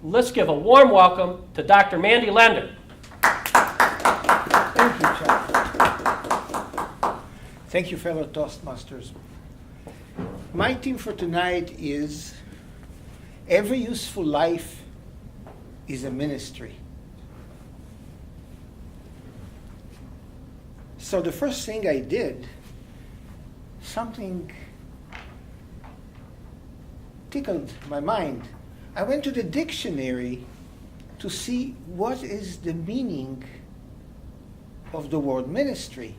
Let's give a warm welcome to Dr. Mandy Lender. Thank you, Chuck. Thank you, fellow Toastmasters. My theme for tonight is every useful life is a ministry. So the first thing I did, something tickled my mind. I went to the dictionary to see what is the meaning of the word ministry.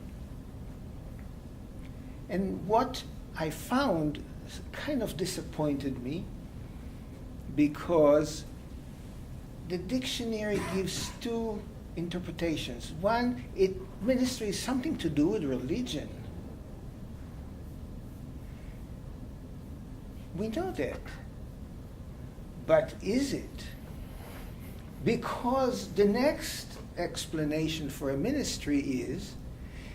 And what I found kind of disappointed me, because the dictionary gives two interpretations. One, ministry is something to do with religion. We know that. But is it? Because the next explanation for a ministry is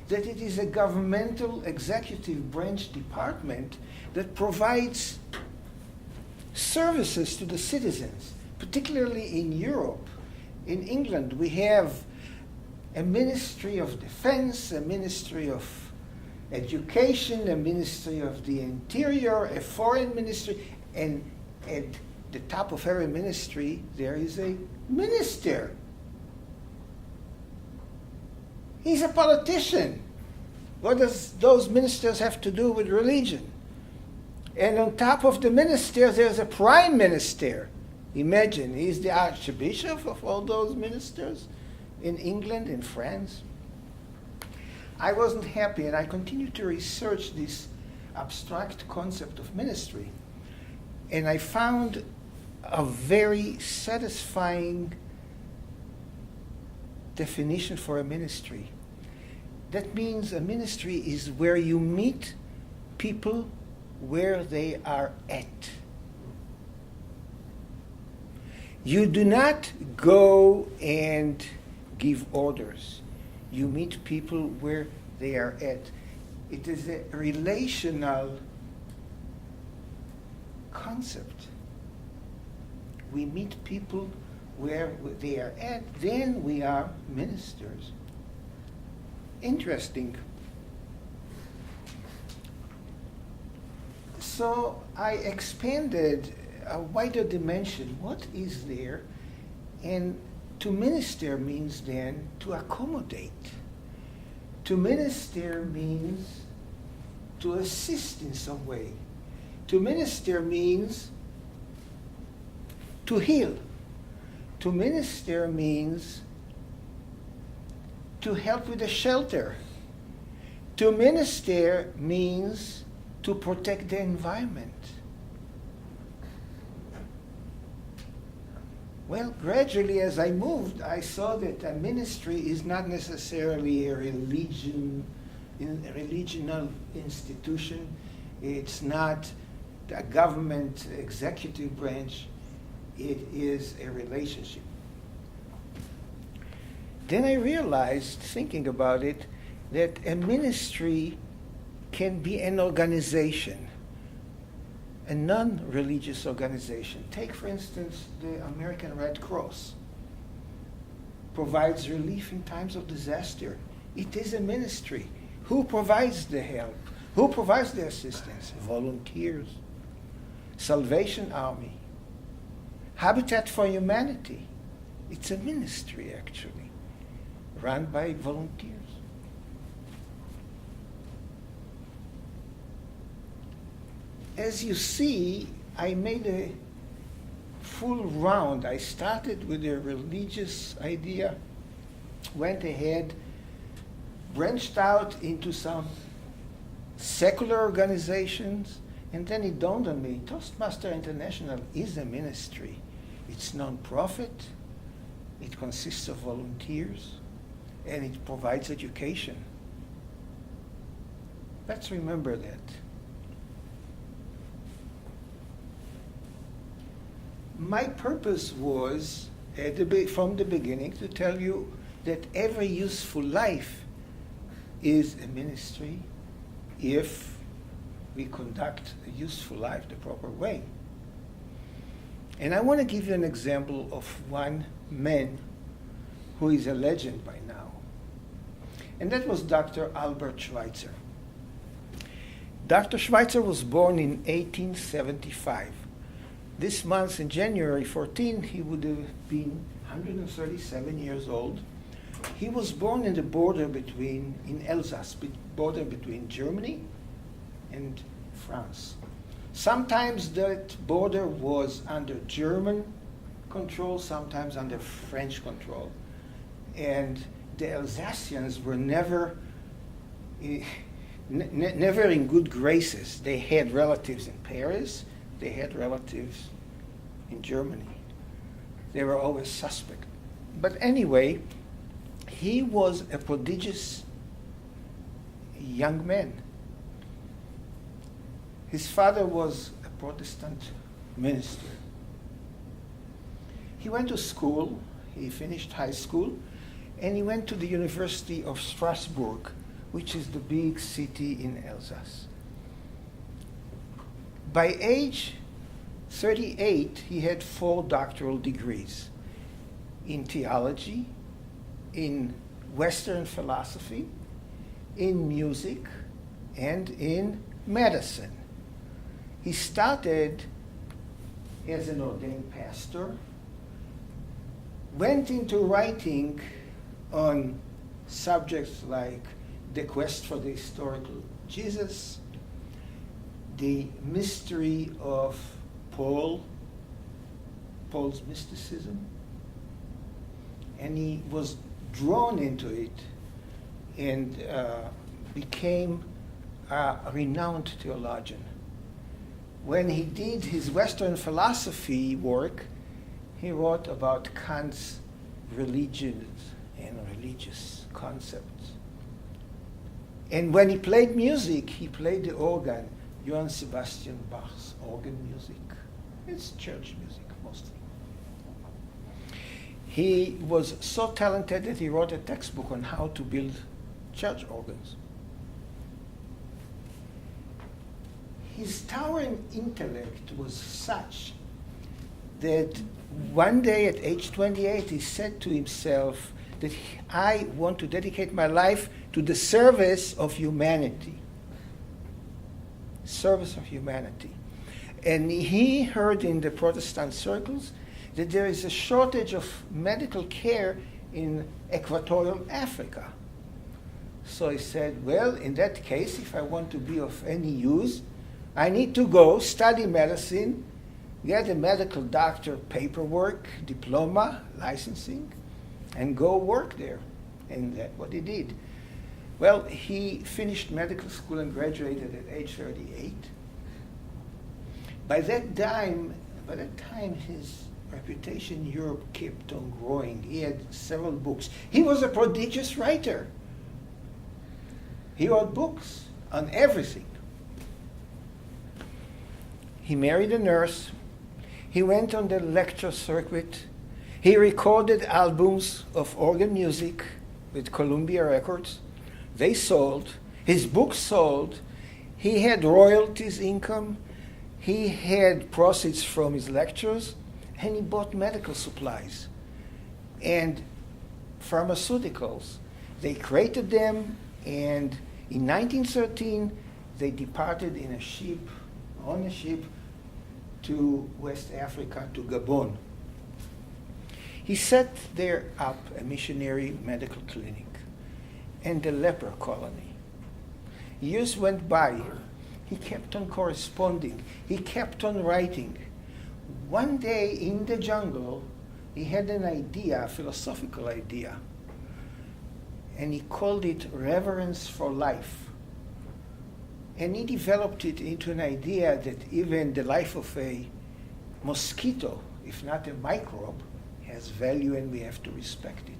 that it is a governmental executive branch department that provides services to the citizens, particularly in Europe. In England, we have a Ministry of Defense, a Ministry of Education, a Ministry of the Interior, a Foreign Ministry, and at the top of every ministry, there is a minister. He's a politician. What does those ministers have to do with religion? And on top of the minister, there's a prime minister. Imagine, he's the archbishop of all those ministers in England, in France. I wasn't happy, and I continued to research this abstract concept of ministry. And I found a very satisfying definition for a ministry. That means a ministry is where you meet people where they are at. You do not go and give orders. You meet people where they are at. It is a relational concept. We meet people where they are at, then we are ministers. Interesting. So I expanded a wider dimension. What is there? And to minister means then to accommodate. To minister means to assist in some way. To minister means to heal. To minister means to help with a shelter. To minister means to protect the environment. Well, gradually as I moved, I saw that a ministry is not necessarily a religional institution. It's not a government executive branch. It is a relationship. Then I realized, thinking about it, that a ministry can be an organization, a non-religious organization. Take, for instance, the American Red Cross. Provides relief in times of disaster. It is a ministry. Who provides the help? Who provides the assistance? Volunteers. Salvation Army. Habitat for Humanity. It's a ministry, actually, run by volunteers. As you see, I made a full round. I started with a religious idea, went ahead, branched out into some secular organizations, and then it dawned on me, Toastmaster International is a ministry. It's non-profit, it consists of volunteers, and it provides education. Let's remember that. My purpose was, from the beginning, to tell you that every useful life is a ministry if we conduct a useful life the proper way. And I want to give you an example of one man who is a legend by now. And that was Dr. Albert Schweitzer. Dr. Schweitzer was born in 1875. This month, in January 14, he would have been 137 years old. He was born in the border in Alsace, border between Germany and France. Sometimes that border was under German control, sometimes under French control. And the Alsatians were never in good graces. They had relatives in Paris, they had relatives in Germany. They were always suspect. But anyway, he was a prodigious young man. His father was a Protestant minister. He went to school, he finished high school, and he went to the University of Strasbourg, which is the big city in Alsace. By age 38, he had 4 doctoral degrees in theology, in Western philosophy, in music, and in medicine. He started as an ordained pastor, went into writing on subjects like the quest for the historical Jesus, the mystery of Paul's mysticism, and he was drawn into it and became a renowned theologian. When he did his Western philosophy work, he wrote about Kant's religions and religious concepts. And when he played music, he played the organ, Johann Sebastian Bach's organ music. It's church music mostly. He was so talented that he wrote a textbook on how to build church organs. His towering intellect was such that one day at age 28 he said to himself that I want to dedicate my life to the service of humanity. Service of humanity. And he heard in the Protestant circles that there is a shortage of medical care in equatorial Africa. So he said, well, in that case, if I want to be of any use, I need to go study medicine, get a medical doctor paperwork, diploma, licensing, and go work there. And that's what he did. Well, he finished medical school and graduated at age 38. By that time, his reputation in Europe kept on growing. He had several books. He was a prodigious writer. He wrote books on everything. He married a nurse. He went on the lecture circuit. He recorded albums of organ music with Columbia Records. They sold. His books sold. He had royalties income. He had proceeds from his lectures. And he bought medical supplies and pharmaceuticals. They created them, and in 1913, they departed on a ship to West Africa, to Gabon. He set there up a missionary medical clinic and a leper colony. Years went by. He kept on corresponding. He kept on writing. One day in the jungle, he had an idea, a philosophical idea, and he called it reverence for life. And he developed it into an idea that even the life of a mosquito, if not a microbe, has value and we have to respect it.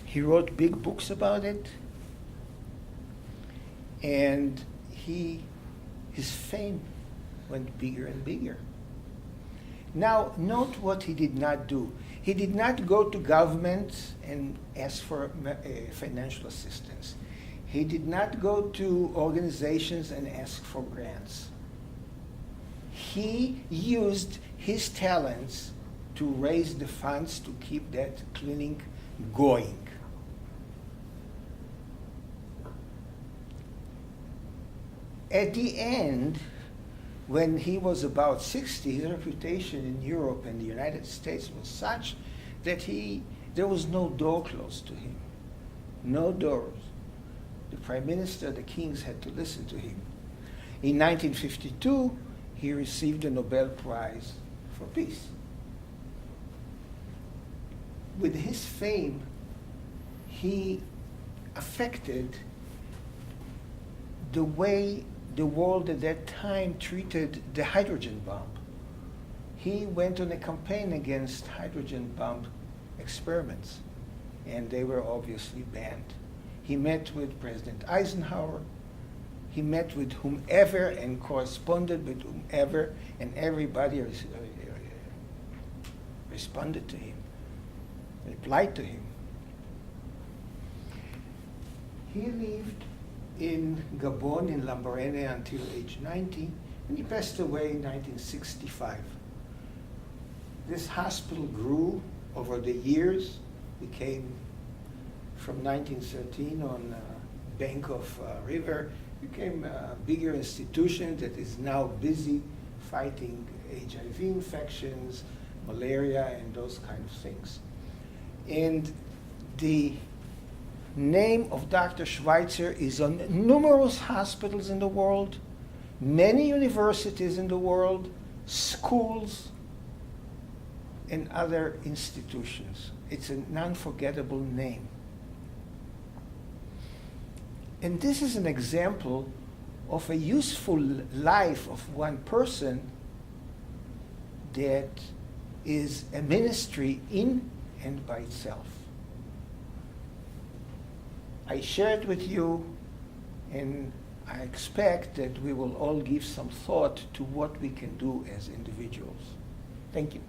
He wrote big books about it, and his fame went bigger and bigger. Now, note what he did not do. He did not go to government and ask for financial assistance. He did not go to organizations and ask for grants. he used his talents to raise the funds to keep that clinic going. At the end, when he was about 60, his reputation in Europe and the United States was such that there was no door closed to him. No doors. The prime minister, the kings had to listen to him. In 1952, he received the Nobel Prize for Peace. With his fame, he affected the way the world at that time treated the hydrogen bomb. He went on a campaign against hydrogen bomb experiments, and they were obviously banned. He met with President Eisenhower. He met with whomever and corresponded with whomever, and everybody responded to him, replied to him. He lived in Gabon, in Lambaréné, until age 90, and he passed away in 1965. This hospital grew over the years, became, from 1913 on bank of river, became a bigger institution that is now busy fighting HIV infections, malaria, and those kind of things. And the name of Dr. Schweitzer is on numerous hospitals in the world, many universities in the world, schools, and other institutions. It's an unforgettable name. And this is an example of a useful life of one person that is a ministry in and by itself. I share it with you, and I expect that we will all give some thought to what we can do as individuals. Thank you.